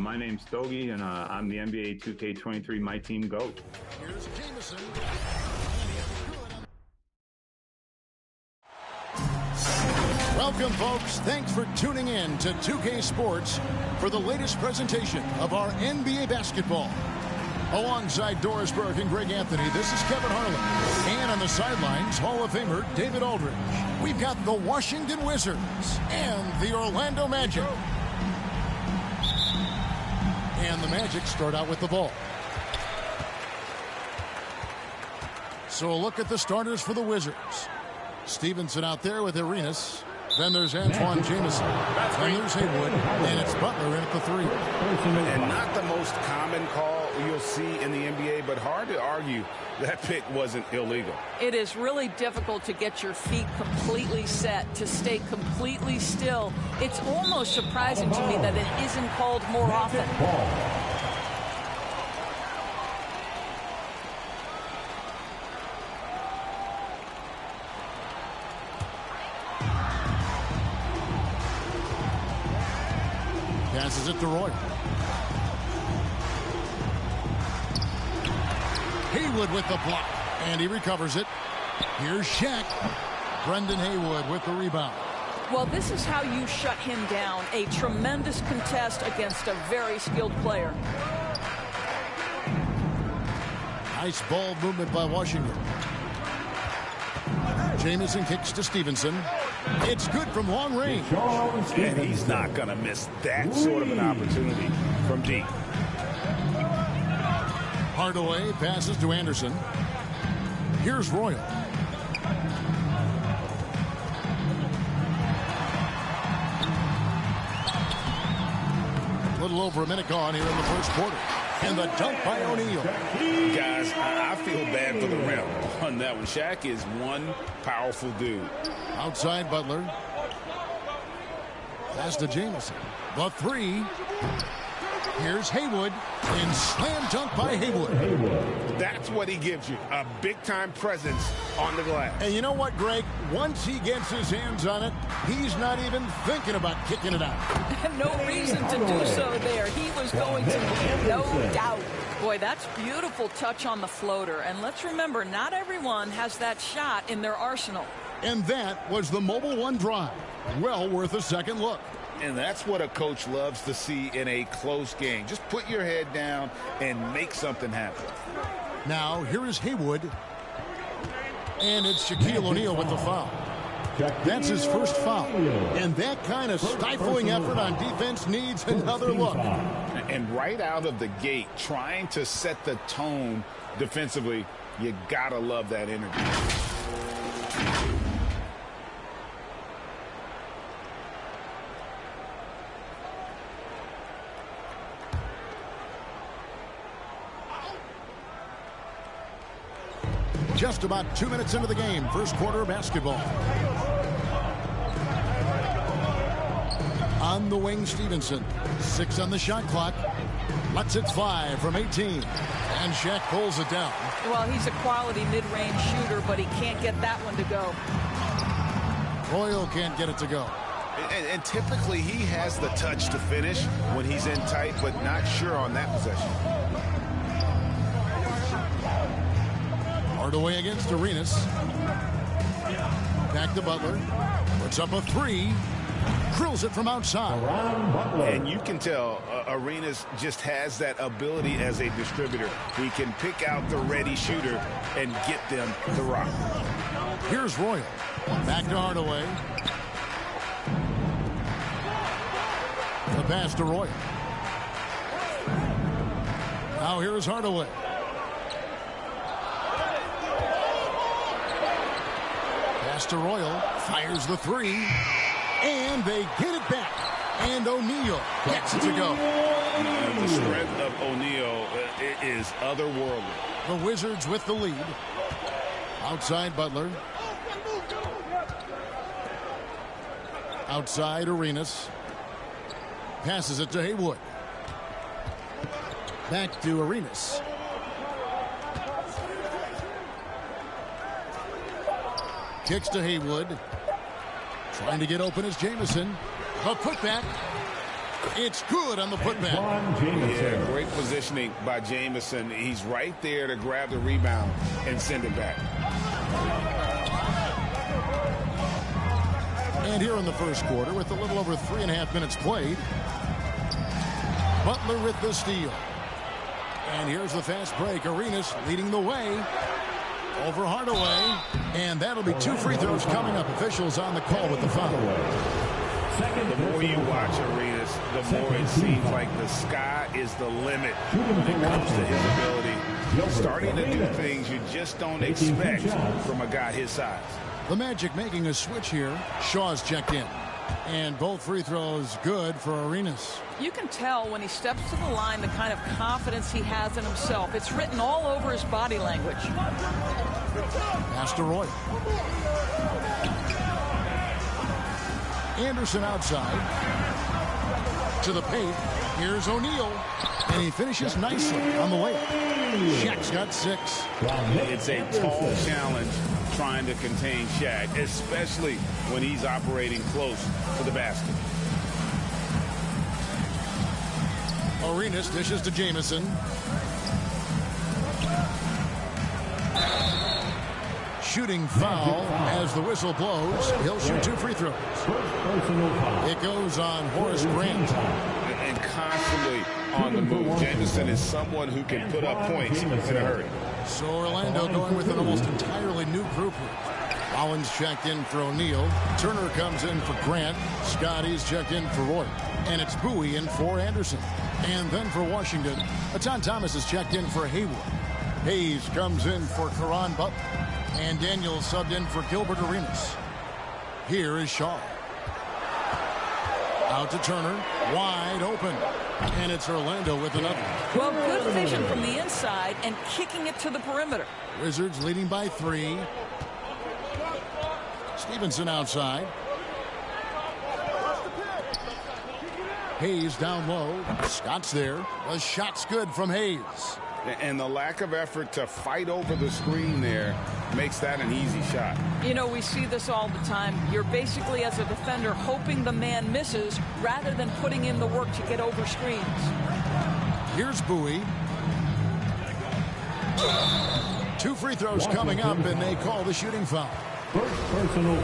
My name's Stogie, and I'm the NBA 2K23 My Team GOAT. Here's Jameson. Welcome, folks. Thanks for tuning in to 2K Sports for the latest presentation of our NBA basketball. Alongside Doris Burke and Greg Anthony, this is Kevin Harlan. And on the sidelines, Hall of Famer David Aldridge. We've got the Washington Wizards and the Orlando Magic. And the Magic start out with the ball. So a look at the starters for the Wizards. Stevenson out there with Arenas. Then there's Antoine Jameson. Then there's Haywood. And it's Butler in at the 3. And not the most common call you'll see in the NBA, but hard to argue that pick wasn't illegal. It is really difficult to get your feet completely set, to stay completely still. It's almost surprising to me that it isn't called more often. Passes it to Roy. Haywood with the block, and he recovers it. Here's Shaq. Brendan Haywood with the rebound. Well, this is how you shut him down. A tremendous contest against a very skilled player. Nice ball movement by Washington. Jameson kicks to Stevenson. It's good from long range. And he's not going to miss that sort of an opportunity from deep. Hardaway passes to Anderson. Here's Royal. A little over a minute gone here in the first quarter. And the dunk by O'Neal. Guys, I feel bad for the rim on that one. Shaq is one powerful dude. Outside Butler. Pass to Jameson. The 3. Here's Haywood. And slam dunk by Haywood. That's what he gives you. A big-time presence on the glass. And you know what, Greg? Once he gets his hands on it, he's not even thinking about kicking it out. No reason to do so there. He was going to lead, no doubt. Boy, that's beautiful touch on the floater. And let's remember, not everyone has that shot in their arsenal. And that was the Mobile One drive. Well worth a second look. And that's what a coach loves to see in a close game. Just put your head down and make something happen. Now, here is Haywood. And it's Shaquille O'Neal with the foul. That's his first foul. And that kind of stifling effort on defense needs another look. And right out of the gate, trying to set the tone defensively, you gotta love that energy. Just about 2 minutes into the game, first quarter of basketball. On the wing, Stevenson. 6 on the shot clock. Lets it fly from 18. And Shaq pulls it down. Well, he's a quality mid-range shooter, but he can't get that one to go. Royal can't get it to go. And typically he has the touch to finish when he's in tight, but not sure on that possession. Hardaway against Arenas. Back to Butler. Puts up a 3. Drills it from outside. And you can tell Arenas just has that ability as a distributor. He can pick out the ready shooter and get them to rock. Here's Royal. Back to Hardaway. The pass to Royal. Now here is Hardaway. Pass to Royal. Fires the 3. And they get it back. And O'Neal gets it to go. The strength of O'Neal is otherworldly. The Wizards with the lead. Outside Butler. Outside Arenas. Passes it to Haywood. Back to Arenas. Kicks to Haywood. Trying to get open is Jameson. The putback. It's good on the putback. Yeah, great positioning by Jamison. He's right there to grab the rebound and send it back. And here in the first quarter, with a little over 3.5 minutes played, Butler with the steal. And here's the fast break. Arenas leading the way over Hardaway. And that'll be 2 free throws coming up. Officials on the call with the foul. The more you watch Arenas, the more it seems like the sky is the limit when it comes to his ability. Starting to do things you just don't expect from a guy his size. The Magic making a switch here. Shaw's checked in. And both free throws good for Arenas. You can tell when he steps to the line the kind of confidence he has in himself. It's written all over his body language. Pass to Roy. Anderson outside. To the paint. Here's O'Neal. And he finishes nicely on the way. Shaq's got 6. It's a tall challenge trying to contain Shaq, especially when he's operating close to the basket. Arenas dishes to Jamison. Shooting foul as the whistle blows. He'll shoot 2 free throws. It goes on Horace Grant. And constantly on the move. Jamison is someone who can put up points in a hurry. So Orlando going with an almost entirely new group here. Collins checked in for O'Neal. Turner comes in for Grant. Scotty's checked in for Roy. And it's Bowie in for Anderson. And then for Washington, Atan Thomas is checked in for Hayward. Hayes comes in for Caron Butler. And Daniels subbed in for Gilbert Arenas. Here is Shaw. Out to Turner. Wide open. And it's Orlando with another. Well, good vision from the inside and kicking it to the perimeter. Wizards leading by 3. Stevenson outside. Hayes down low. Scott's there. The shot's good from Hayes. And the lack of effort to fight over the screen there makes that an easy shot. You know, we see this all the time. You're basically, as a defender, hoping the man misses rather than putting in the work to get over screens. Here's Bowie. 2 free throws coming up, and they call the shooting foul.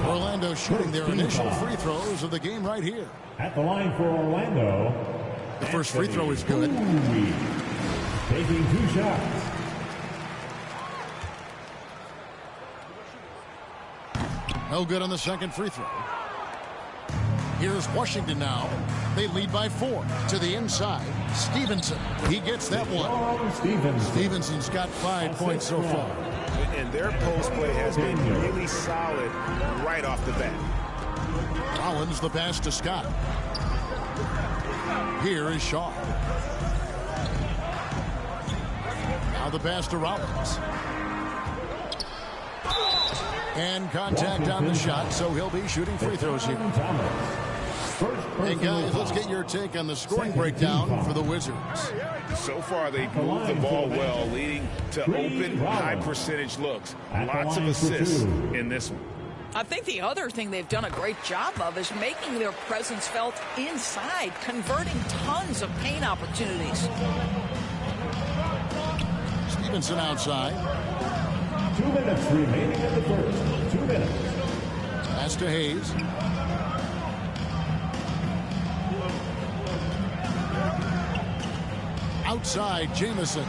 Orlando shooting their initial free throws of the game right here. At the line for Orlando. The first free throw is good. Taking 2 shots. No good on the second free throw. Here's Washington now. They lead by 4 to the inside. Stevenson. He gets that one. Stevenson's got 5 points so far. And their post play has been really solid right off the bat. Collins the pass to Scott. Here is Shaw. Now the pass to Rollins. And contact on the shot, so he'll be shooting free throws here. Hey guys, let's get your take on the scoring breakdown for the Wizards. So far, they've moved the ball well, leading to open, high-percentage looks. Lots of assists in this one. I think the other thing they've done a great job of is making their presence felt inside, converting tons of paint opportunities. Stevenson outside. 2 minutes remaining in the first. 2 minutes. Pass to Hayes. Outside, Jamison.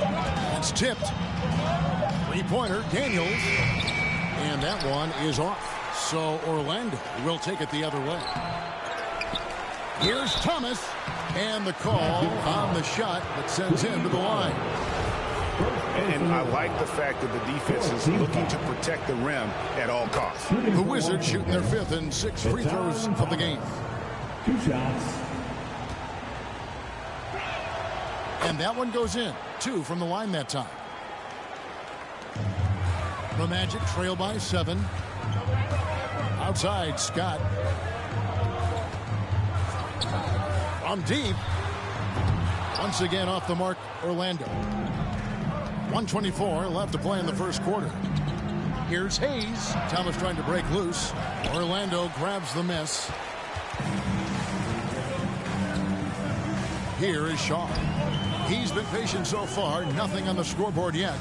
That's tipped. 3-pointer, Daniels. And that one is off. So Orlando will take it the other way. Here's Thomas. And the call on the shot that sends him to the line. And I like the fact that the defense is looking to protect the rim at all costs. The Wizards shooting their 5th and 6th free throws of the game. 2 shots. And that one goes in. 2 from the line that time. The Magic trail by 7. Outside, Scott. From deep. Once again off the mark, Orlando. 1:24 left to play in the first quarter. Here's Hayes. Thomas trying to break loose. Orlando grabs the miss. Here is Shaw. He's been patient so far. Nothing on the scoreboard yet.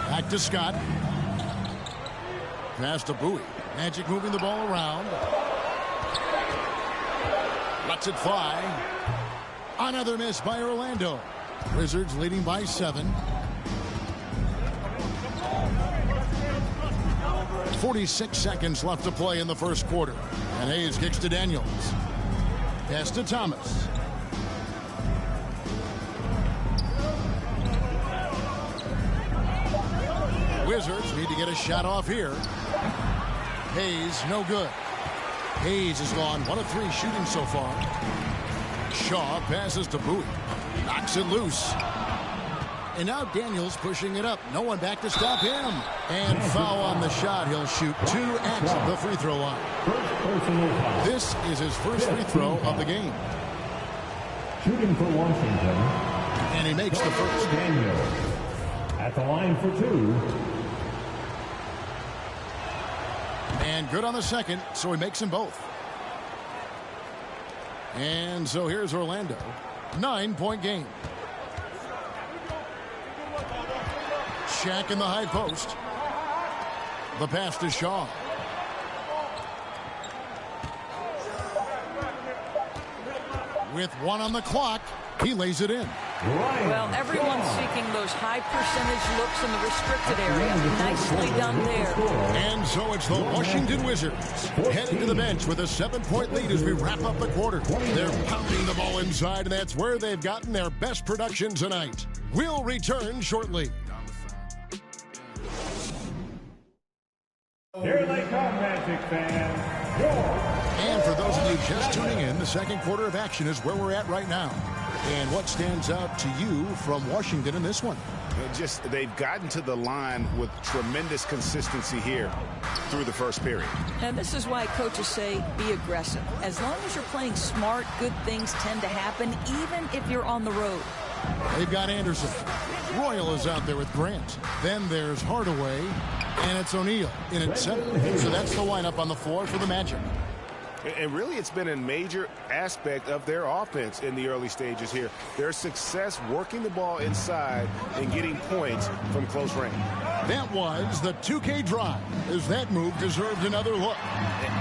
Back to Scott. Pass to Bowie. Magic moving the ball around. Lets it fly. Another miss by Orlando. Wizards leading by 7. 46 seconds left to play in the first quarter. And Hayes kicks to Daniels. Pass to Thomas. Wizards need to get a shot off here. Hayes, no good. Hayes has gone 1 of 3 shooting so far. Shaw passes to Bowie. Knocks it loose. And now Daniels pushing it up. No one back to stop him. And foul on the shot. He'll shoot 2 at the free throw line. This is his first free throw of the game. Shooting for Washington. And he makes the first. Daniels at the line for 2. And good on the second, so he makes them both. And so here's Orlando. 9-point game. Shaq in the high post. The pass to Shaw. With 1 on the clock, he lays it in. Well, everyone's seeking those high percentage looks in the restricted area. Nicely done there. And so it's the Washington Wizards heading to the bench with a 7-point lead as we wrap up the quarter. They're pounding the ball inside, and that's where they've gotten their best production tonight. We'll return shortly. Here they come, Magic fans. And for those of you just tuning in, the second quarter of action is where we're at right now. And what stands out to you from Washington in this one? They've gotten to the line with tremendous consistency here through the first period. And this is why coaches say be aggressive. As long as you're playing smart, good things tend to happen, even if you're on the road. They've got Anderson. Royal is out there with Grant. Then there's Hardaway. And it's O'Neal in at 7. So that's the lineup on the floor for the Magic. And really, it's been a major aspect of their offense in the early stages here. Their success working the ball inside and getting points from close range. That was the 2K drive, as that move deserved another look.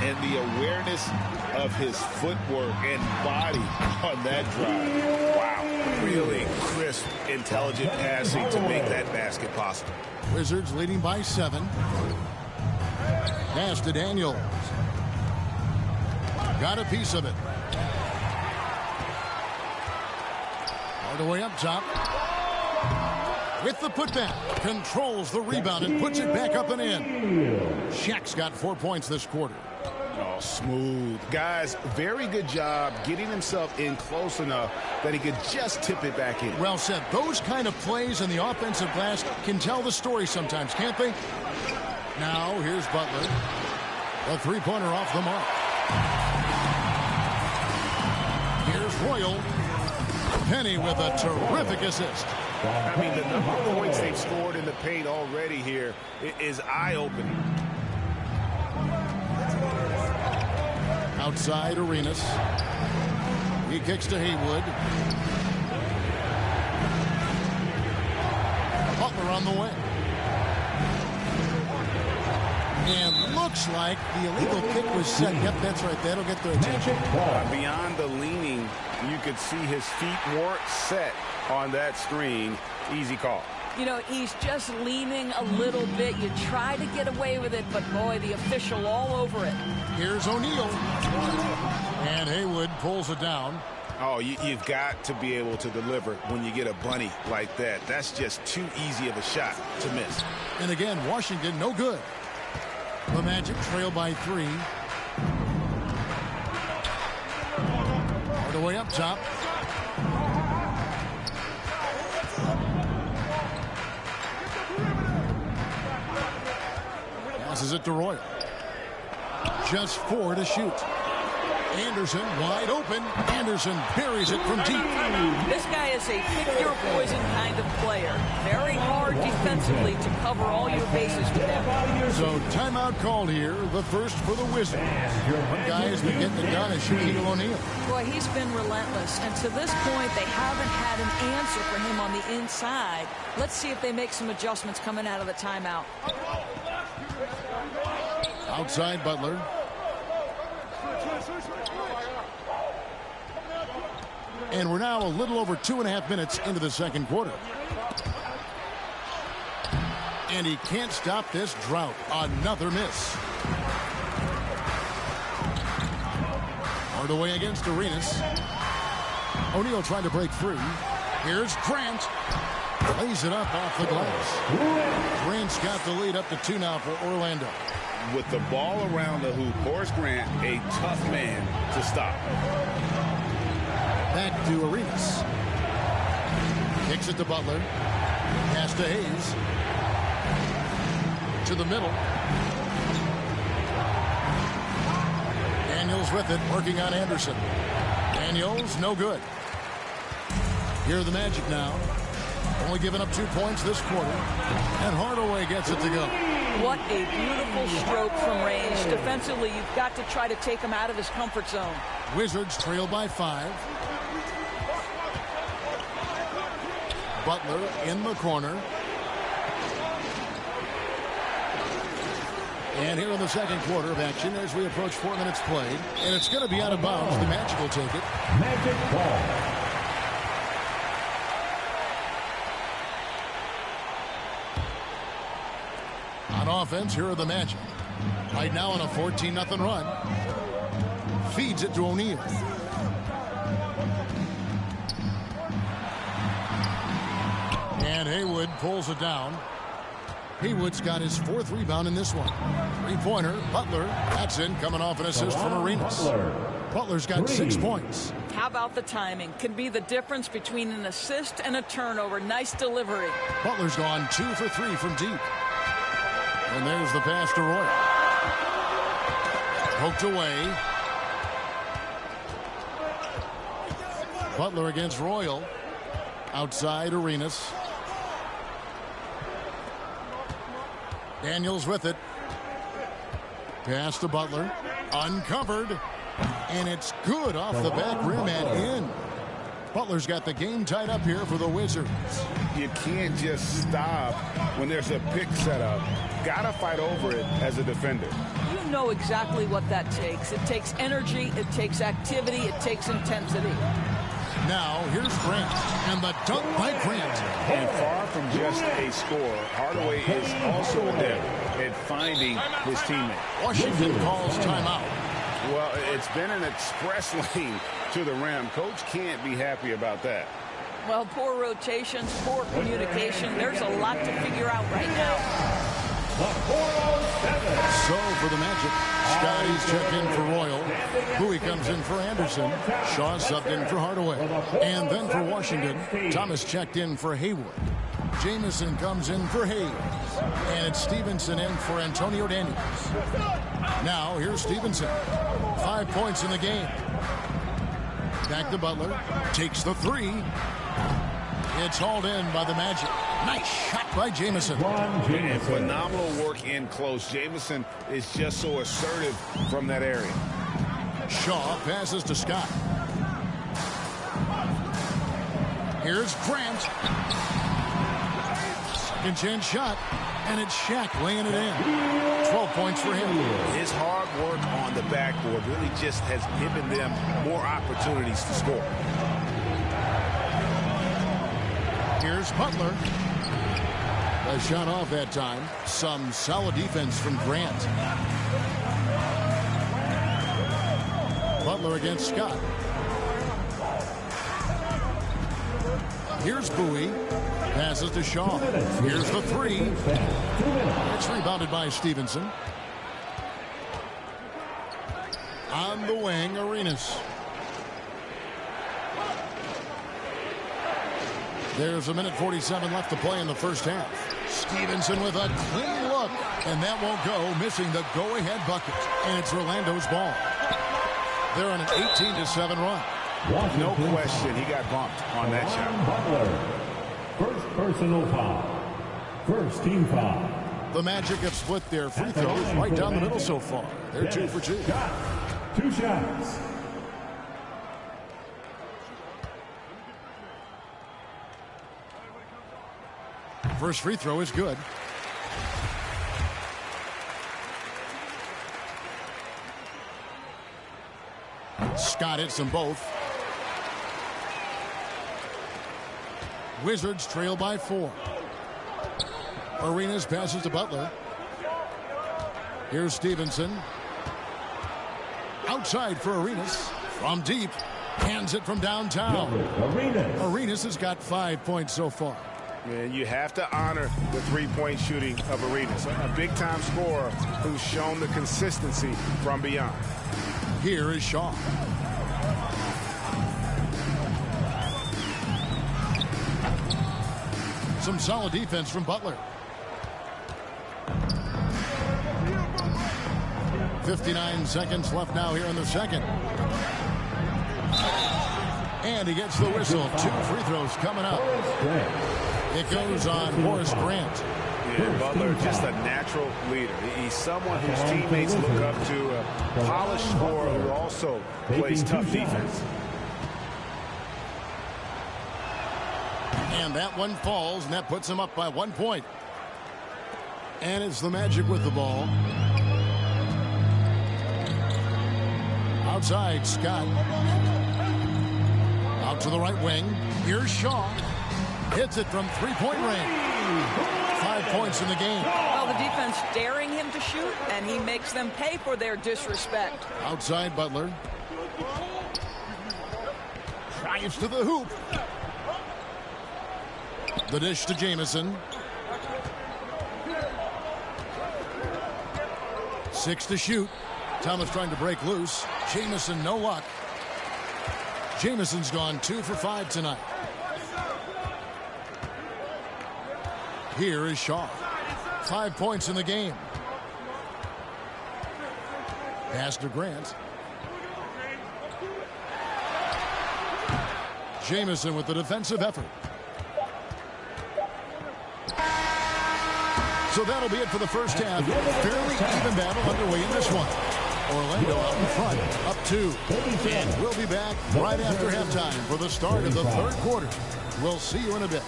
And the awareness of his footwork and body on that drive. Wow. Really crisp, intelligent passing to make that basket possible. Wizards leading by 7. Pass to Daniels. Got a piece of it. Hardaway up top. With the putback. Controls the rebound and puts it back up and in. Shaq's got 4 points this quarter. Oh, smooth. Guys, very good job getting himself in close enough that he could just tip it back in. Well said. Those kind of plays in the offensive glass can tell the story sometimes, can't they? Now, here's Butler. A three-pointer off the mark. Here's Royal. Penny with a terrific assist. I mean, the number of points they've scored in the paint already here is eye-opening. Outside Arenas. He kicks to Haywood. Butler on the way. And looks like the illegal kick was set. Yep, that's right. That'll get their attention. Beyond the leaning, you could see his feet more set on that screen. Easy call. You know, he's just leaning a little bit. You try to get away with it, but boy, the official all over it. Here's O'Neal. And Haywood pulls it down. Oh, you've got to be able to deliver when you get a bunny like that. That's just too easy of a shot to miss. And again, Washington, no good. The Magic trail by 3. Hardaway up top. Passes it to Royal. Just 4 to shoot. Anderson wide open. Anderson buries it from deep. This guy is a pick-your-poison kind of player. Very hard defensively to cover all your bases with him. So timeout called here, the first for the Wizards. One guy has been getting it done is Shaquille O'Neal. Boy, he's been relentless, and to this point, they haven't had an answer for him on the inside. Let's see if they make some adjustments coming out of the timeout. Outside Butler. And we're now a little over 2.5 minutes into the second quarter. And he can't stop this drought. Another miss. Hardaway against Arenas. O'Neal trying to break free. Here's Grant. Lays it up off the glass. Grant's got the lead up to 2 now for Orlando. With the ball around the hoop, Horace Grant, a tough man to stop. Back to Arenas. Kicks it to Butler. Pass to Hayes. To the middle. Daniels with it, working on Anderson. Daniels, no good. Here are the Magic now. Only giving up 2 points this quarter. And Hardaway gets it to go. What a beautiful stroke from range. Defensively, you've got to try to take him out of his comfort zone. Wizards trail by 5. Butler in the corner. And here in the second quarter of action as we approach 4 minutes played. And it's going to be out of bounds. The Magic will take it. Magic ball. On offense, here are the Magic. Right now on a 14-0 run. Feeds it to O'Neal. And Haywood pulls it down. Haywood's got his 4th rebound in this one. 3-pointer. Butler. That's in, coming off an assist from Arenas. Butler's got 6 points. How about the timing? Can be the difference between an assist and a turnover. Nice delivery. Butler's gone 2 for 3 from deep. And there's the pass to Roy. Poked away. Butler against Royal. Outside Arenas. Daniels with it. Pass to Butler. Uncovered. And it's good off the back rim and in. Butler's got the game tied up here for the Wizards. You can't just stop when there's a pick set up. Gotta fight over it as a defender. You know exactly what that takes. It takes energy, it takes activity, it takes intensity. Now, here's Grant, and the dunk by Grant. And far from just a score, Hardaway is also adept at finding his teammate. Washington calls timeout. Well, it's been an express lane to the rim. Coach can't be happy about that. Well, poor rotations, poor communication. There's a lot to figure out right now. So for the Magic, Scotty's checked in for Royal. Bowie comes in for Anderson. Shaw subbed in for Hardaway. And then for Washington, Thomas checked in for Haywood. Jamison comes in for Hayes. And it's Stevenson in for Antonio Daniels. Now here's Stevenson. 5 points in the game. Back to Butler. Takes the 3. It's hauled in by the Magic. Nice shot by Jamison. And phenomenal work in close. Jamison is just so assertive from that area. Shaw passes to Scott. Here's Grant. Second chance shot. And it's Shaq laying it in. 12 points for him. His hard work on the backboard really just has given them more opportunities to score. Here's Butler. A shot off that time. Some solid defense from Grant. Butler against Scott. Here's Bowie. Passes to Shaw. Here's the 3. It's rebounded by Stevenson. On the wing, Arenas. There's 1:47 left to play in the first half. Stevenson with a clean look. And that won't go, missing the go-ahead bucket. And it's Orlando's ball. They're on an 18-7 run. No question, he got bumped on that shot. Butler. First personal foul. First team foul. The Magic have split their free throws right down the middle so far. They're 2 for 2. Shot. 2 shots. First free throw is good. Scott hits them both. Wizards trail by 4. Arenas passes to Butler. Here's Stevenson. Outside for Arenas. From deep. Hands it from downtown. Arenas has got 5 points so far. And you have to honor the three-point shooting of Arenas. A big-time scorer who's shown the consistency from beyond. Here is Shaw. Some solid defense from Butler. 59 seconds left now here in the second. And he gets the whistle. 2 free throws coming up. It goes on Horace Grant. Yeah, Butler, just a natural leader. He's someone whose teammates look up to, a polished scorer who also plays tough defense. And that one falls, and that puts him up by 1 point. And it's the Magic with the ball. Outside, Scott. Out to the right wing. Here's Shaw. Hits it from three-point range. 5 points in the game. Well, the defense daring him to shoot, and he makes them pay for their disrespect. Outside, Butler. Drives to the hoop. The dish to Jamison. 6 to shoot. Thomas trying to break loose. Jamison, no luck. Jamison's gone 2 for 5 tonight. Here is Shaw. 5 points in the game. Pass to Grant. Jamison with the defensive effort. So that'll be it for the first half. Fairly even battle underway in this one. Orlando out in front, up 2. And we'll be back right after halftime for the start of the third quarter. We'll see you in a bit.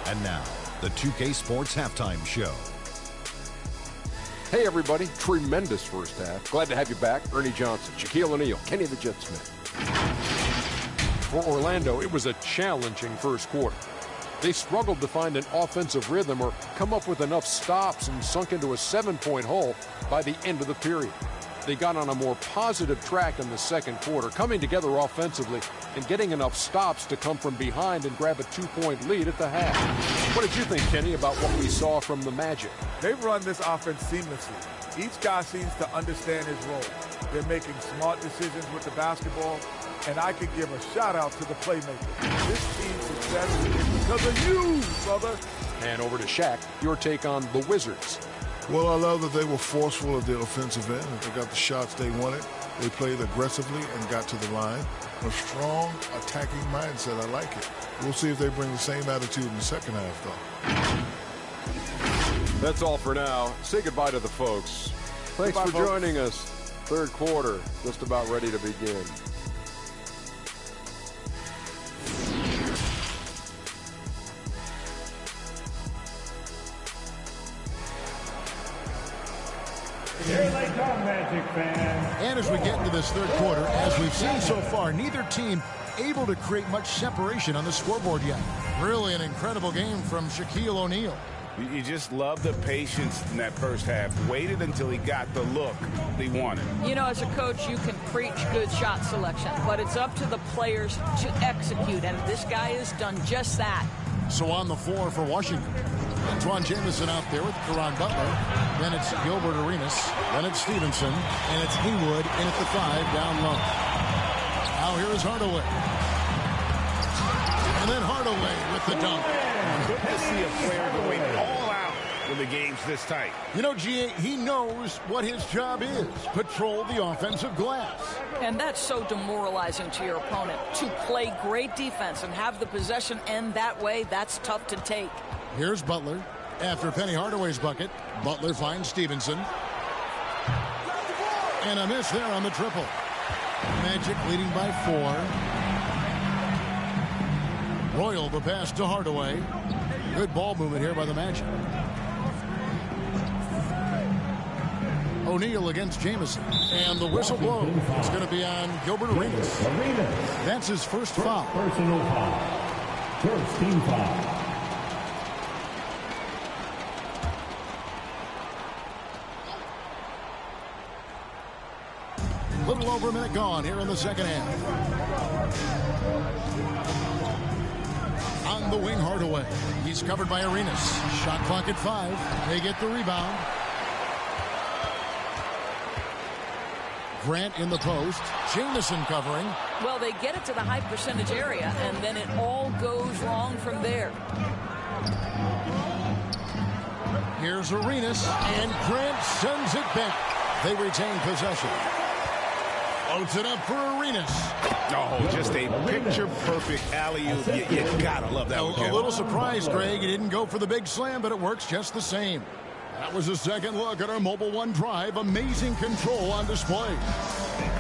And now, the 2K Sports Halftime Show. Hey, everybody. Tremendous first half. Glad to have you back. Ernie Johnson, Shaquille O'Neal, Kenny the Jet Smith. For Orlando, it was a challenging first quarter. They struggled to find an offensive rhythm or come up with enough stops and sunk into a 7-point hole by the end of the period. They got on a more positive track in the second quarter, coming together offensively and getting enough stops to come from behind and grab a 2-point lead at the half. What did you think, Kenny, about what we saw from the Magic? They've run this offense seamlessly. Each guy seems to understand his role. They're making smart decisions with the basketball, and I could give a shout-out to the playmaker. This team's success is because of you, brother. And over to Shaq, your take on the Wizards. Well, I love that they were forceful at their offensive end. They got the shots they wanted. They played aggressively and got to the line. A strong attacking mindset. I like it. We'll see if they bring the same attitude in the second half, though. That's all for now. Say goodbye to the folks. Thanks for joining us. Third quarter, just about ready to begin. Here they come, Magic fans. And as we get into this third quarter, as we've seen so far, neither team able to create much separation on the scoreboard yet. Really an incredible game from Shaquille O'Neal. You just love the patience in that first half. Waited until he got the look he wanted. You know, as a coach, you can preach good shot selection, but it's up to the players to execute, and this guy has done just that. So on the floor for Washington, Antoine Jamison out there with Caron Butler. Then it's Gilbert Arenas. Then it's Stevenson. And it's Haywood in at the 5 down low. Now here is Hardaway. And then Hardaway with the dunk. Good to see a player going all out when the game's this tight. You know, G.A., he knows what his job is. Patrol the offensive glass. And that's so demoralizing to your opponent. To play great defense and have the possession end that way, that's tough to take. Here's Butler. After Penny Hardaway's bucket, Butler finds Stevenson. And a miss there on the triple. Magic leading by 4. Royal the pass to Hardaway. Good ball movement here by the Magic. O'Neal against Jamison. And the whistle blows. It's going to be on Gilbert Arenas. That's his first foul. Personal foul. First team foul. Little over a minute gone here in the second half. On the wing, Hardaway. He's covered by Arenas. Shot clock at 5. They get the rebound. Grant in the post. Jamison covering. Well, they get it to the high percentage area, and then it all goes wrong from there. Here's Arenas, and Grant sends it back. They retain possession. Loads it up for Arenas. Oh, just a picture-perfect alley-oop. You gotta love that one. A little surprised, Greg. He didn't go for the big slam, but it works just the same. That was a second look at our Mobile One drive. Amazing control on display.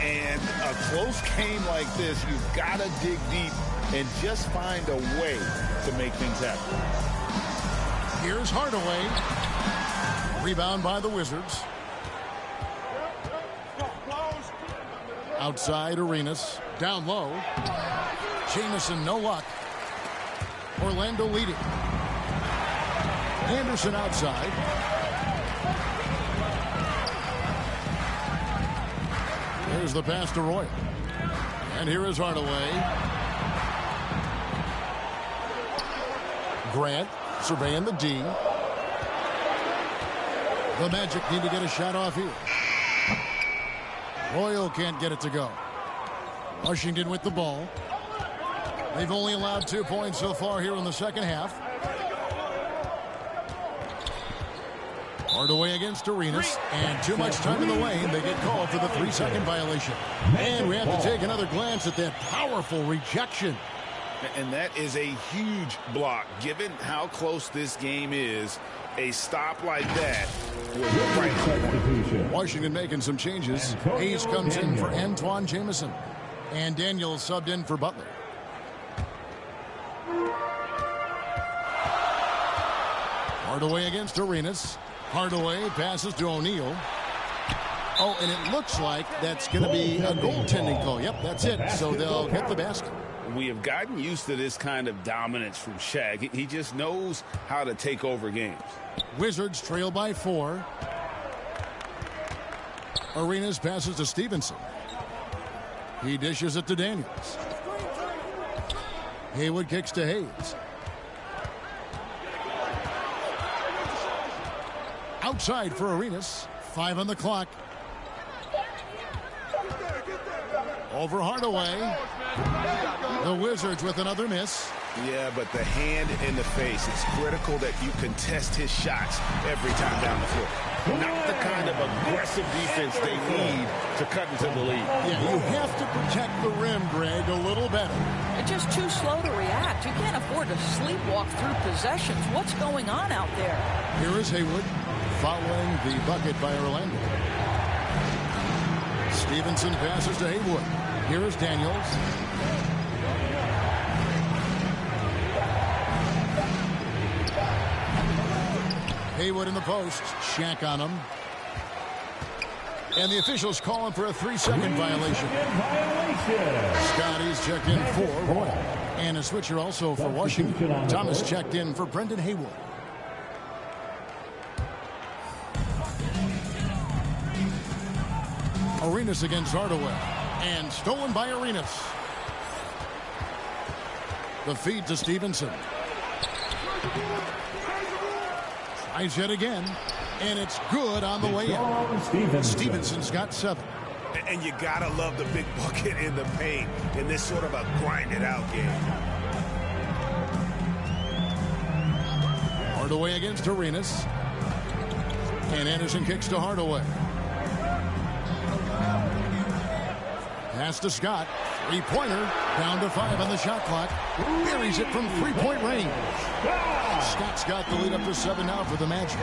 And a close game like this, you've got to dig deep and just find a way to make things happen. Here's Hardaway. Rebound by the Wizards. Outside, Arenas. Down low. Jamison, no luck. Orlando leading. Anderson outside. There's the pass to Roy. And here is Hardaway. Grant surveying the D. The Magic need to get a shot off here. Royal can't get it to go. Washington with the ball. They've only allowed 2 points so far here in the second half. Hardaway against Arenas, and too much time in the lane. They get called for the 3-second violation. And we have to take another glance at that powerful rejection. And that is a huge block. Given how close this game is, a stop like that will look right. Washington making some changes. Hayes comes in for Antoine Jamison. And Daniels subbed in for Butler. Hardaway against Arenas. Hardaway passes to O'Neal. Oh, and it looks like that's going to be a goaltending call. Yep, that's it. So they'll get the basket. We have gotten used to this kind of dominance from Shaq. He just knows how to take over games. Wizards trail by 4. Arenas passes to Stevenson. He dishes it to Daniels. Haywood kicks to Hayes. Outside for Arenas. 5 on the clock. Over Hardaway. The Wizards with another miss. Yeah, but the hand in the face. It's critical that you contest his shots every time down the floor. Not the kind of aggressive defense they need to cut into the lead. Yeah, you have to protect the rim, Greg, a little better. They're just too slow to react. You can't afford to sleepwalk through possessions. What's going on out there? Here is Haywood following the bucket by Orlando. Stevenson passes to Haywood. Here is Daniels. Haywood in the post. Shaq on him. And the officials calling for a 3-second violation. Scotty's checked in for Roy. And a switcher also for Washington. Thomas checked in for Brendan Haywood. Arenas against Hardaway. And stolen by Arenas. The feed to Stevenson. Tries yet again. And it's good on the way in. Stevenson's got 7. And you gotta love the big bucket in the paint in this sort of a grinded out game. Hardaway against Arenas. And Anderson kicks to Hardaway. Pass to Scott. Three-pointer. Down to 5 on the shot clock. Buries it from three-point range. Scott's got the lead up to 7 now for the Magic.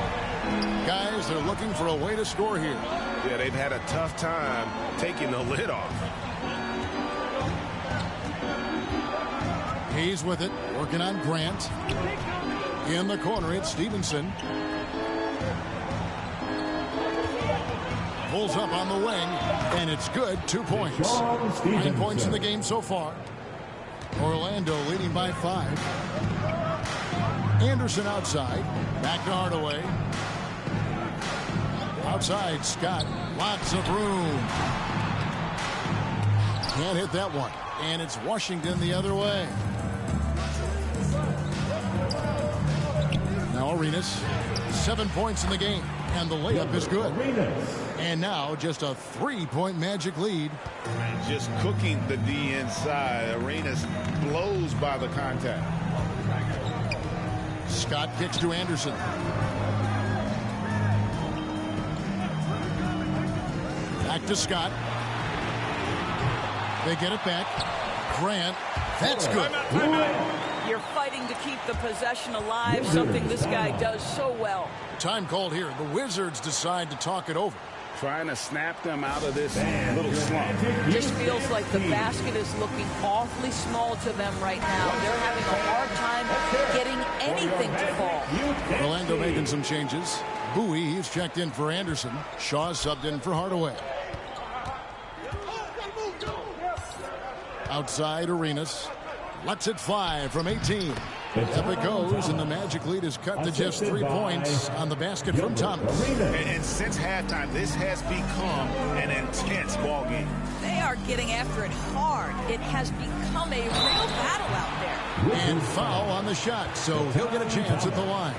Guys, they're looking for a way to score here. Yeah, they've had a tough time taking the lid off. Hayes with it, working on Grant. In the corner, it's Stevenson. Pulls up on the wing, and it's good. 2 points. 9 points in the game so far. Orlando leading by 5. Anderson outside. Back to Hardaway. Outside, Scott. Lots of room. Can't hit that one. And it's Washington the other way. Now Arenas. 7 points in the game. And the layup is good. And now just a 3-point Magic lead. Just cooking the D inside. Arenas blows by the contact. Scott kicks to Anderson. Back to Scott. They get it back. Grant. That's good. You're fighting to keep the possession alive, something this guy does so well. Time called here. The Wizards decide to talk it over. Trying to snap them out of this little slump. Just feels like the basket is looking awfully small to them right now. They're having a hard time getting anything to fall. Orlando making some changes. Bowie, he's checked in for Anderson. Shaw subbed in for Hardaway. Outside, Arenas. Lets it fly from 18. Up it goes, and the Magic lead is cut to just 3 points on the basket from Thomas. And since halftime, this has become an intense ball game. They are getting after it hard. It has become a real battle out there. And foul on the shot, so he'll get a chance at the line.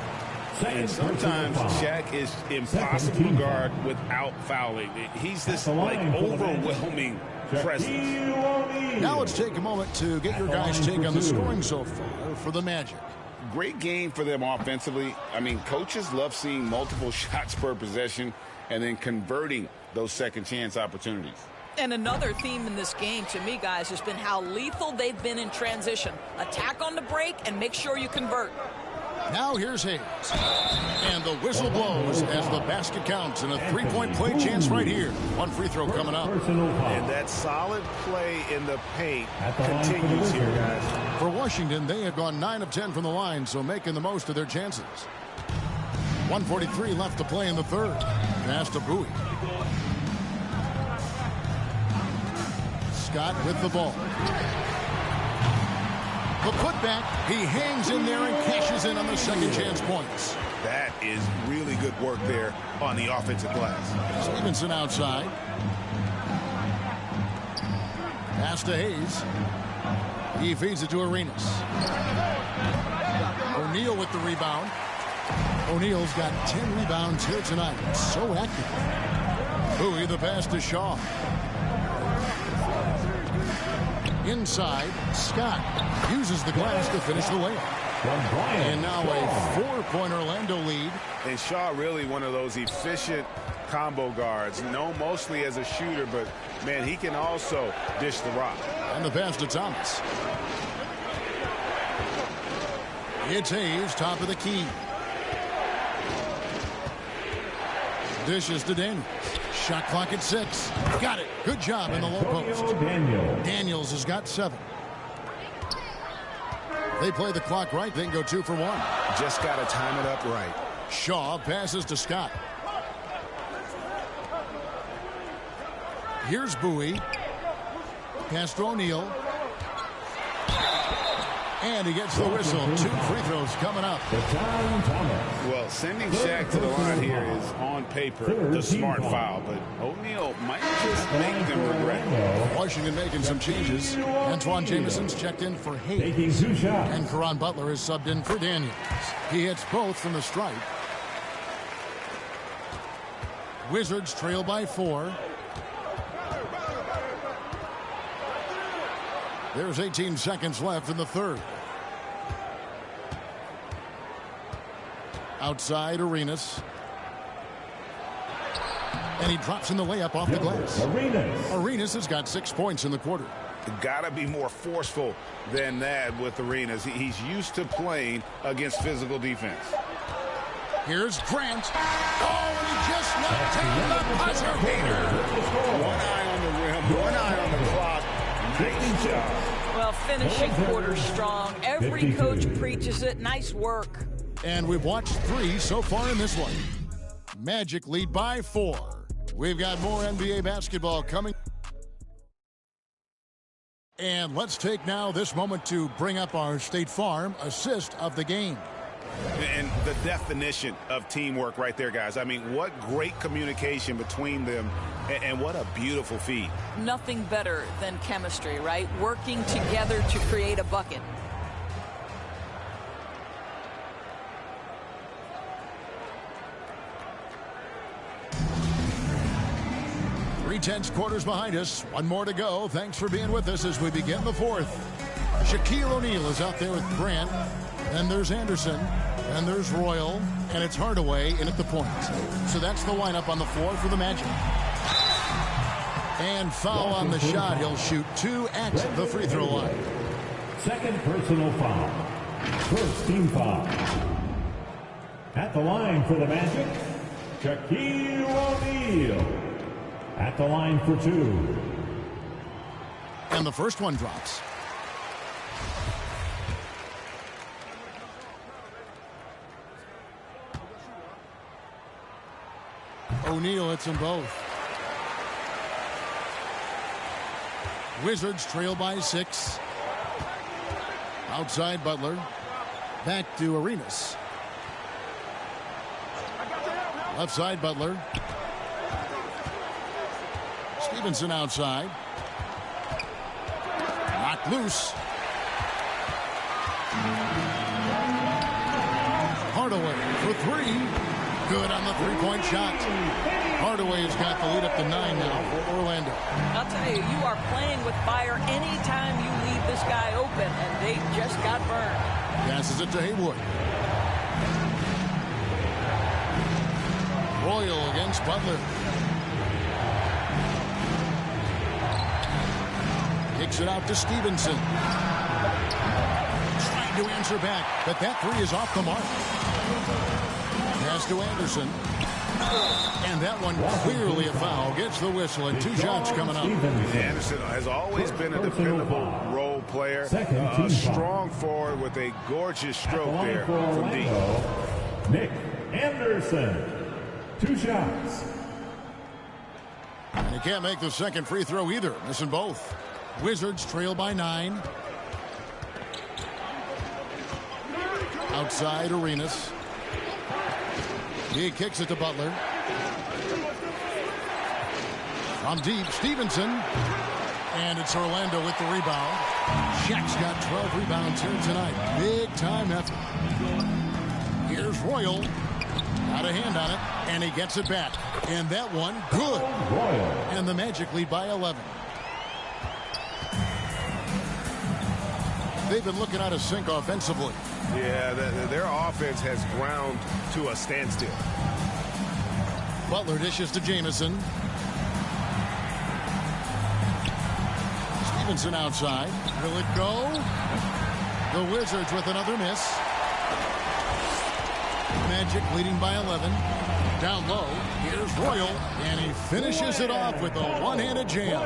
And sometimes Shaq is impossible to guard without fouling. He's this like overwhelming presence. Now let's take a moment to get your guys' take on the scoring so far for the Magic. Great game for them offensively. I mean, coaches love seeing multiple shots per possession and then converting those second chance opportunities. And another theme in this game to me, guys, has been how lethal they've been in transition. Attack on the break and make sure you convert. Now here's Hayes. And the whistle blows as the basket counts, and a 3-point play chance right here. One free throw coming up. And that solid play in the paint continues here, guys. For Washington, they have gone 9 of 10 from the line, so making the most of their chances. 1:43 left to play in the third. Pass to Bowie. Scott with the ball. The putback, he hangs in there and cashes in on the second chance points. That is really good work there on the offensive glass. Stevenson outside. Pass to Hayes. He feeds it to Arenas. O'Neal with the rebound. O'Neal's got 10 rebounds here tonight. So active. Bowie the pass to Shaw. Inside, Scott uses the glass to finish the layup. And now a 4-point Orlando lead. And Shaw really one of those efficient combo guards, known mostly as a shooter, but man, he can also dish the rock. And the pass to Thomas. It's Hayes, top of the key. Dishes to Daniels. Shot clock at 6. Got it. Good job in the low post. Daniels has got 7. They play the clock right. They can go 2 for 1. Just got to time it up right. Shaw passes to Scott. Here's Bowie. Pass to O'Neal. And he gets the whistle. 2 free throws coming up. Well, sending Shaq to the line here is on paper the smart foul, but O'Neal might just make them regret it. Washington making some changes. Antoine Jameson's checked in for Hayes. And Caron Butler is subbed in for Daniels. He hits both from the stripe. Wizards trail by 4. There's 18 seconds left in the third. Outside, Arenas. And he drops in the layup off the glass. Arenas has got 6 points in the quarter. Got to be more forceful than that with Arenas. He's used to playing against physical defense. Here's Grant. Oh, and he just left the buzzer beater. One eye on the rim, one eye on the clock. Nice job. Well, finishing quarter strong. Every coach preaches it. Nice work. And we've watched 3 so far in this one. Magic lead by 4. We've got more NBA basketball coming. And let's take now this moment to bring up our State Farm assist of the game. And the definition of teamwork right there, guys. I mean, what great communication between them, and what a beautiful feed. Nothing better than chemistry, right? Working together to create a bucket. Three-tenths quarters behind us. One more to go. Thanks for being with us as we begin the fourth. Shaquille O'Neal is out there with Grant. Then there's Anderson. And there's Royal. And it's Hardaway in at the point. So that's the lineup on the floor for the Magic. And foul on the shot. He'll shoot 2 at the free throw line. Second personal foul. First team foul. At the line for the Magic, Shaquille O'Neal. At the line for 2. And the first one drops. O'Neal hits them both. Wizards trail by 6. Outside Butler. Back to Arenas. Left side Butler. Stevenson outside. Knocked loose. Hardaway for 3. Good on the three-point shot. Hardaway has got the lead up to 9 now for Orlando. I'll tell you, you are playing with fire anytime you leave this guy open, and they just got burned. Passes it to Haywood. Royal against Butler. Kicks it out to Stevenson. Trying to answer back, but that 3 is off the mark. Pass to Anderson. And that one clearly a foul. Gets the whistle and 2 shots coming up. Anderson has always been a dependable role player. A strong forward with a gorgeous stroke there from deep. Nick Anderson. 2 shots. And he can't make the second free throw either. Missing both. Wizards trail by 9. Outside Arenas. He kicks it to Butler. From deep, Stevenson. And it's Orlando with the rebound. Shaq's got 12 rebounds here tonight. Big time effort. Here's Royal. Got a hand on it. And he gets it back. And that one, good. And the Magic lead by 11. They've been looking out of sync offensively. Yeah, their offense has ground to a standstill. Butler dishes to Jamison. Stevenson outside. Will it go? The Wizards with another miss. Magic leading by 11. Down low. Here's Royal. And he finishes it off with a one-handed jam.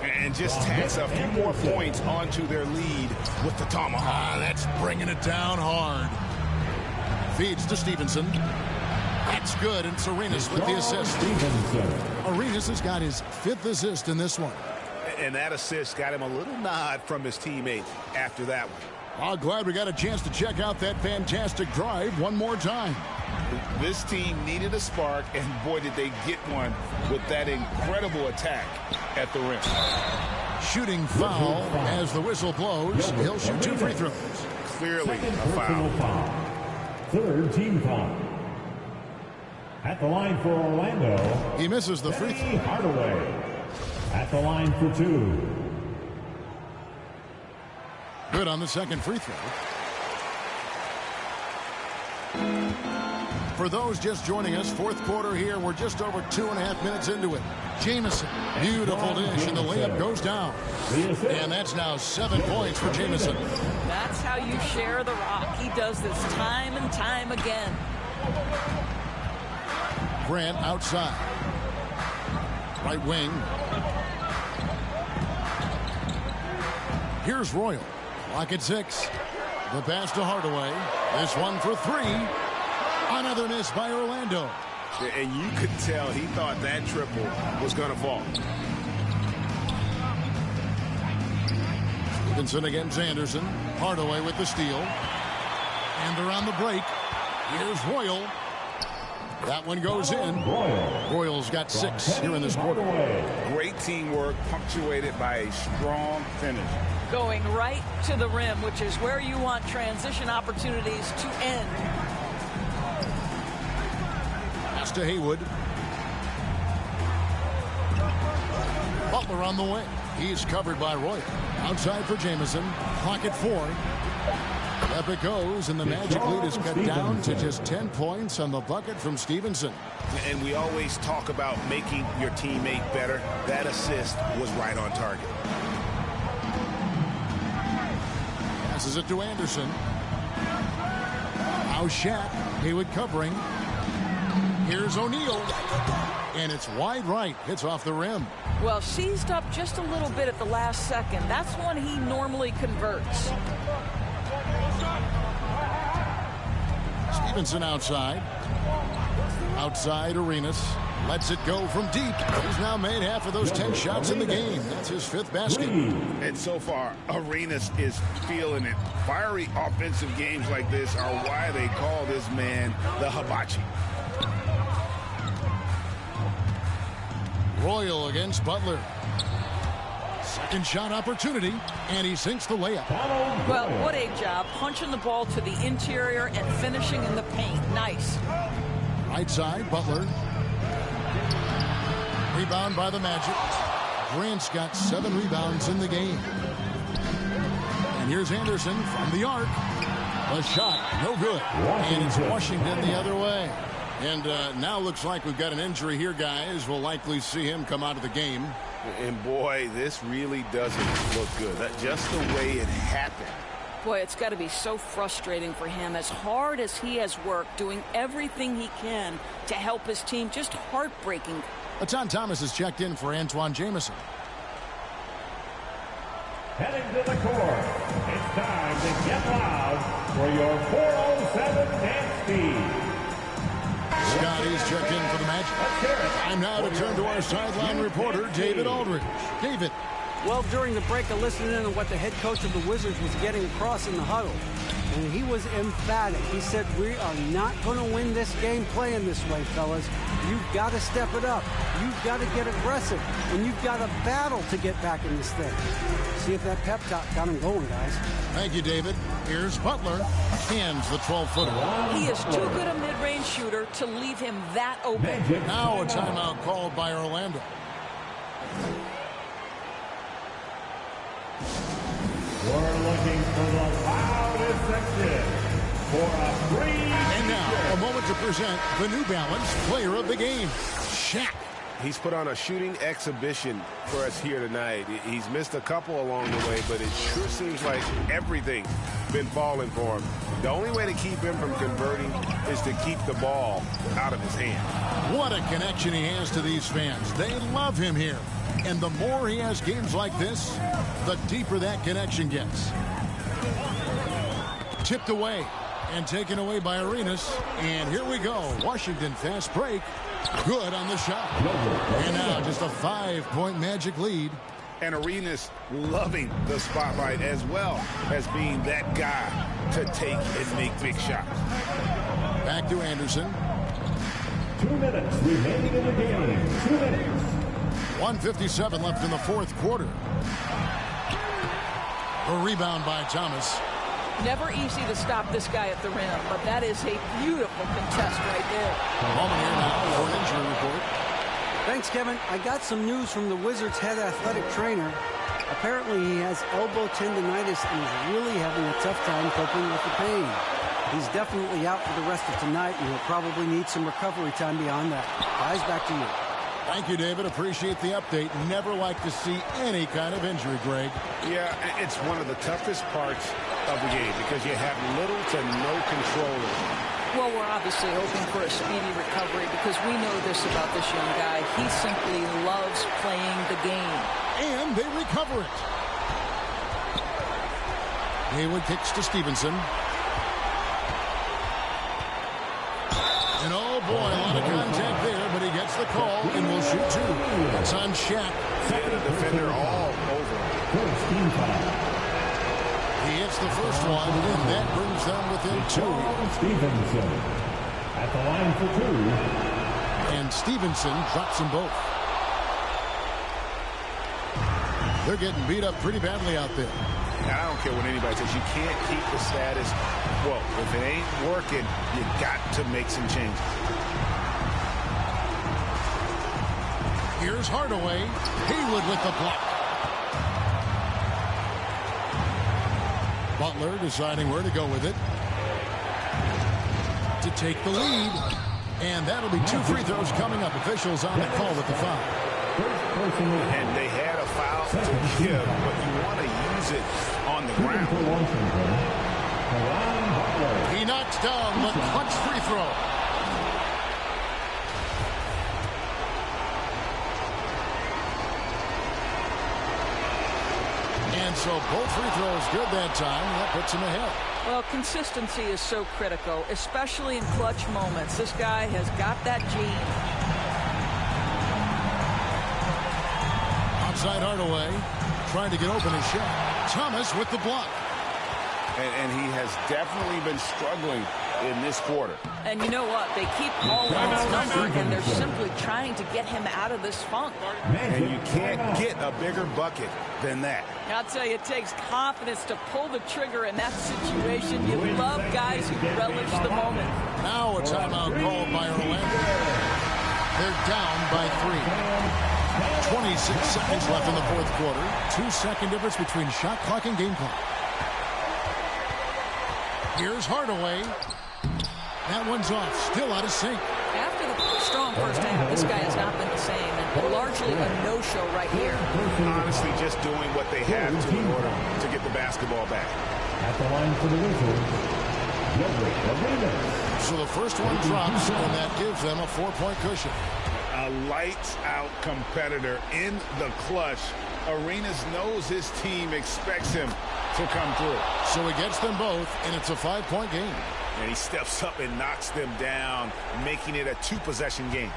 And just tacks a few more points onto their lead with the tomahawk. That's bringing it down hard. Feeds to Stevenson. That's good, and it's Arenas with the assist. Arenas has got his 5th assist in this one. And that assist got him a little nod from his teammate after that one. Oh, glad we got a chance to check out that fantastic drive one more time. This team needed a spark, and boy, did they get one with that incredible attack at the rim. Shooting foul as the whistle blows. He'll shoot 2 free throws. Clearly a foul. Third team foul. At the line for Orlando, he misses the free throw. Hardaway. At the line for 2. Good on the second free throw. For those just joining us, fourth quarter here. We're just over 2.5 minutes into it. Jamison, beautiful dish, and the layup goes down. And that's now 7 points for Jamison. That's how you share the rock. He does this time and time again. Grant outside. Right wing. Here's Royal. Clock at 6. The pass to Hardaway. This one for 3. Another miss by Orlando. And you could tell he thought that triple was going to fall. Stevenson against Anderson. Hardaway with the steal. And they're on the break. Here's Royal. That one goes in. Royal's got 6 here in this quarter. Great teamwork punctuated by a strong finish. Going right to the rim, which is where you want transition opportunities to end. Pass to Haywood. Butler on the way. He's covered by Royal. Outside for Jamison. Clock at 4. Up it goes, and the Magic lead is cut down to just 10 points on the bucket from Stevenson. And we always talk about making your teammate better. That assist was right on target. Passes it to Anderson. Now Shaq. Haywood covering. Here's O'Neal. And it's wide right. Hits off the rim. Well, seized up just a little bit at the last second. That's when he normally converts. Stevenson outside. Outside Arenas. Lets it go from deep. He's now made half of those 10 shots in the game. That's his 5th basket. And so far, Arenas is feeling it. Fiery offensive games like this are why they call this man the Hibachi. Royal against Butler. Second shot opportunity, and he sinks the layup. Well, what a job. Punching the ball to the interior and finishing in the paint. Nice. Right side, Butler. Rebound by the Magic. Grant's got 7 rebounds in the game. And here's Anderson from the arc. A shot, no good. And it's Washington the other way. And now looks like we've got an injury here, guys. We'll likely see him come out of the game. And boy, this really doesn't look good. That just the way it happened. Boy, it's got to be so frustrating for him. As hard as he has worked, doing everything he can to help his team, just heartbreaking. Etan Thomas has checked in for Antoine Jamison. Heading to the court, it's time to get loud for your 407 dance speed. Scotty's checked in for the Magic. Time now to turn to our sideline reporter, David Aldridge. David. Well, during the break, I listened in on what the head coach of the Wizards was getting across in the huddle. And he was emphatic. He said, we are not going to win this game playing this way, fellas. You've got to step it up. You've got to get aggressive. And you've got to battle to get back in this thing. See if that pep talk got him going, guys. Thank you, David. Here's Butler. Hands the 12-footer. He is too good a mid-range shooter to leave him that open. Now a timeout called by Orlando. We're looking for the loudest section for a free. And now, a moment to present the New Balance Player of the Game, Shaq. He's put on a shooting exhibition for us here tonight. He's missed a couple along the way, but it sure seems like everything's been falling for him. The only way to keep him from converting is to keep the ball out of his hand. What a connection he has to these fans. They love him here. And the more he has games like this, the deeper that connection gets. Tipped away and taken away by Arenas. And here we go. Washington fast break. Good on the shot. And now just a 5-point Magic lead. And Arenas loving the spotlight as well as being that guy to take and make big shots. Back to Anderson. 2 minutes remaining in the game. 2 minutes. 1:57 left in the fourth quarter. A rebound by Thomas. Never easy to stop this guy at the rim, but that is a beautiful contest right there. Ballman here now for an injury report. Thanks, Kevin. I got some news from the Wizards' head athletic trainer. Apparently, he has elbow tendonitis and is really having a tough time coping with the pain. He's definitely out for the rest of tonight, and he'll probably need some recovery time beyond that. Guys, back to you. Thank you, David. Appreciate the update. Never like to see any kind of injury, Greg. Yeah, it's one of the toughest parts of the game because you have little to no control over it. Well, we're obviously hoping for a speedy recovery because we know this about this young guy. He simply loves playing the game. And they recover it. Haywood kicks to Stevenson. And oh boy, a lot of contact there, but he gets the call and will shoot two. It's on Shaq. Yeah, the defender all over. He hits the first one, and that brings them within two. Stevenson at the line for two. And Stevenson drops them both. They're getting beat up pretty badly out there. I don't care what anybody says. You can't keep the status quo. If it ain't working, you got to make some changes. Here's Hardaway. Haywood with the block. Butler deciding where to go with it. To take the lead. And that'll be two free throws coming up. Officials on the call with the foul. And they had a foul to give, but you want to use it on the ground. He knocks down the clutch free throw. And so both free throws good that time. That puts him ahead. Well, consistency is so critical, especially in clutch moments. This guy has got that gene. Outside Hardaway, trying to get open his shot. Thomas with the block. And he has definitely been struggling in this quarter. And you know what? They keep calling his number, and they're simply trying to get him out of this funk. And you can't get a bigger bucket than that. I'll tell you, it takes confidence to pull the trigger in that situation. You love guys who relish the moment. Now a timeout called by Orlando. They're down by 3. 26 seconds left in the fourth quarter. 2-second difference between shot clock and game clock. Here's Hardaway. That one's off. Still out of sync. After the strong first half, this guy has not been the same. And largely a no-show right here. Honestly, just doing what they have to in order to get the basketball back. At the line for the Wizards, Gilbert Arenas. So the first one drops, and that gives them a 4-point cushion. A lights-out competitor in the clutch. Arenas knows his team expects him to come through. So he gets them both, and it's a 5-point game. And he steps up and knocks them down, making it a 2-possession game.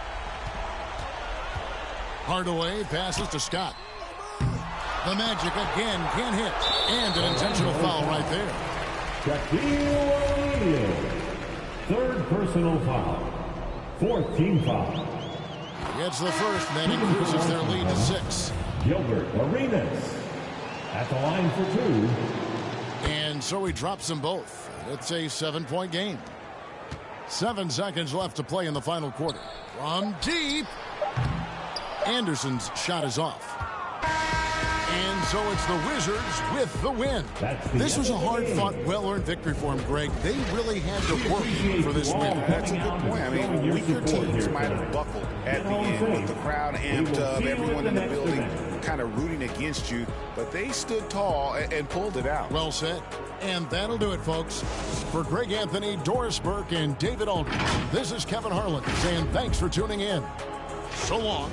Hardaway passes to Scott. The Magic again can't hit. And an intentional foul right there. Shaquille O'Neal. Third personal foul. Fourth team foul. Gets the first, and that increases their lead to 6. Gilbert Arenas at the line for 2. And so he drops them both. It's a 7-point game. 7 seconds left to play in the final quarter. From deep. Anderson's shot is off. And so it's the Wizards with the win. This was a hard-fought, well-earned victory for him, Greg. They really had to work for this win. That's a good point. I mean, weaker teams might have buckled at the end with the crowd amped up, everyone in the building kind of rooting against you, but they stood tall and pulled it out. Well said. And that'll do it, folks. For Greg Anthony, Doris Burke, and David Aldridge, this is Kevin Harlan saying thanks for tuning in. So long.